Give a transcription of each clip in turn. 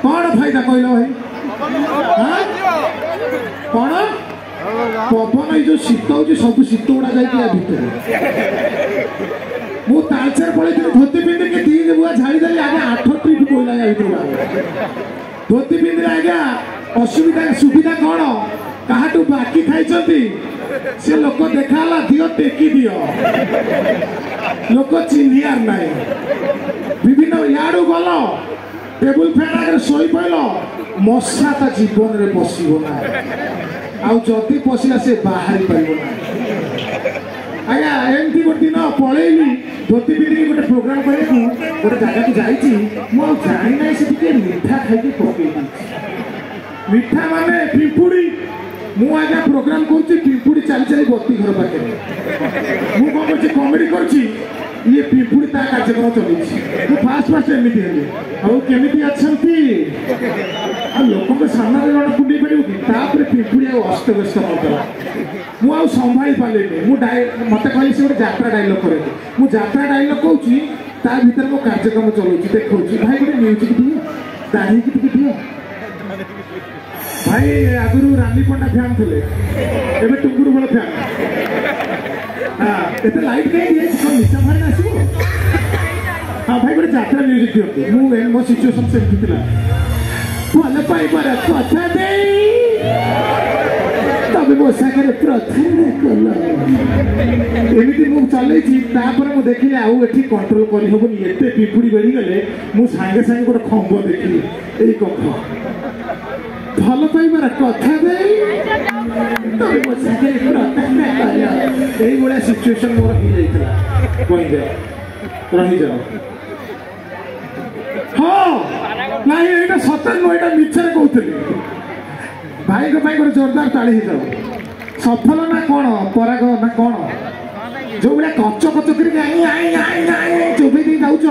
कौन फायदा कहल भाई कौन पवन ये जो शीत हो सब शीत गुड़ा जाए मु तालचेर पड़े धोती पिंधि के 3 बुआ झाड़ी देली आगे 8 ट्रिप कोइला या धोती पिंधि आज्ञा असुविधा सुविधा कौन काहाटू बाकी खाई से लोक देखा दियो टेकी दियो लोक चिन्हियार ना विभिन्न याडू गल टेबुल फैन आगे शोई पड़ल मशा ता जीवन में पशब ना आदि पशिला से बाहरी पार आज्ञा एमती गोटे दिन पलैली धोती पिंधि गोटे प्रोग्राम करने गोटे जगह को जानी ना से मिठा खाई पकई मिठा माने पिंपुड़ी मु आज्ञा प्रोग्राम करुच्ची पिंपुड़ी चली चली बत्ती घर पाखे मुझे कौन कर कमेडी कर ये पिंपुड़ी ता कार्यक्रम चलती फास्ट फास्ट एमती हेली आमती अच्छा लोक सामने जन कुंडे पार पिंपुड़ी अस्तव्यस्त करदेला मुझे संभाली पारे मत कह से गोटे यात्रा डायलग करे मुझे यात्रा डायलग कौची ता भीतर मो कार्यक्रम चलाऊँ देखा भाई गोटे म्यूजिक दिए दाढ़ी की दिए भाई आगुरी रानी पंडा फैन थे एवं टुंगुर बड़ फैन हाँ एते लाइट कहीं दिए निशा भाई आसो हाँ भाई गोटे यात्रा म्यूजिक दिखते मुझे मो सिचुएसन से भल पाइबार कथा दे तब मो सागर प्रथम कल एमती मुझे चल मुझे देखिए आउ ये कंट्रोल करहबनी एत पिंपुड़ी बेड़ी गले मुझे सागे सागे गोटे खंभ देखिए यही कख भल पाइबार कथा दे तब मो सागर प्रथम कल यही भाया सिचुएसन मोर हो रही जाओ हाँ ना ये सतर नुह ये मिछरे कहते भाई को गोटे जोरदार ताली हो जाओ सफल ना कौन पराग ना कौन जो भाया कच कच कर चोबे दे जाऊच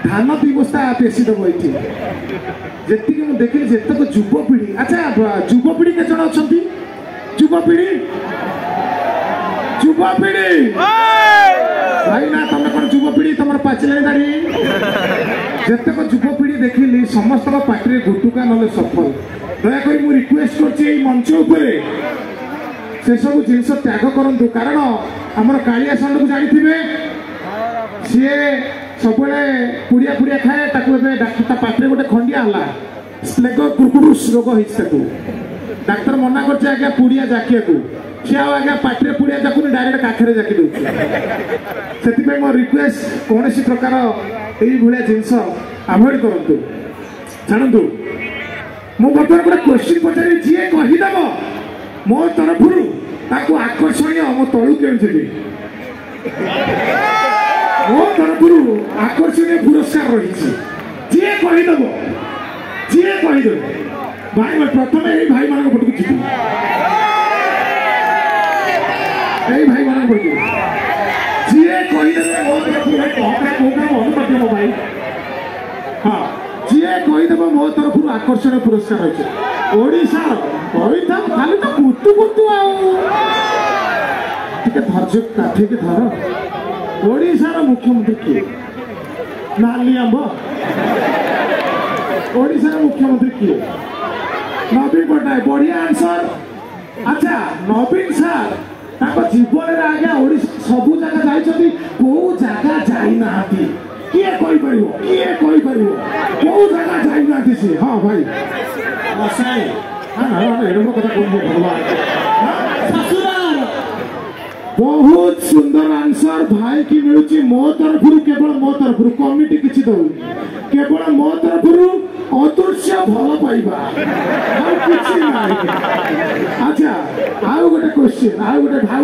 धान 2 बस्ता पेशी दब ये जी मुझे देखिए जितक युवपीढ़ी अच्छा युवपीढ़ी के जन अच्छा युवपीढ़ी भाई ना तुम कौन युवपीढ़ी तुम पाचिले दाढ़ी जितक युवपीढ़ी देखिली समस्त पार्टी गुटुका ना सफल दयाक मुझे रिक्वेस्ट कर मंच उपरे से सब जिनस त्याग करूँ कारण आमर कालिया षंड को जानी सी सब पुड़िया पुड़िया खाए पाटे गोटे खंडिया है स्लेग कुरकुरुस रोग हो डाक्तर मना कर पुड़िया जाकिया को सी आज्ञा पाटे पुड़िया जाकु डायरेक्ट काखरे जाकी दे मो रिक्वेस्ट कौन सी प्रकार यही जिनस अवॉइड करूँ जानतु मु बर्तमान गोटे क्वेश्चन पचारि जी कहीदेव मो तरफ आकर्षणीय मो तलू के मो तरफ आकर्षणीय पुरस्कार रही जी कहीदेव भाई प्रथम यही भाई मान पटक जी भाई मान पटक जी कहीदेव मो तरफ अनुपात भाई हाँ जी कहीदेव मो तरफ आकर्षण पुरस्कार अच्छे ओडिशा खाली तो कुतु कुतु धैर्य काठिक धर ओडिशार मुख्यमंत्री किए नाली आंब ओडिशार मुख्यमंत्री किए नवीन पट्टनायक बढ़िया आंसर अच्छा नवीन सार जीवन में आज्ञा ओडिशा सबू जगह जाइछथि को जगह जाई नाहति किए कोई कौ जगह जाइना सी हाँ भाई बहुत सुंदर आंसर भाई की मिलूची मो तरफ केवल मो तरफ कमिटी किसी दौ केवल मो तरफ अदृश्य भल पाइबा अच्छा आउ गोटे क्वेश्चन आउ गोटे भाव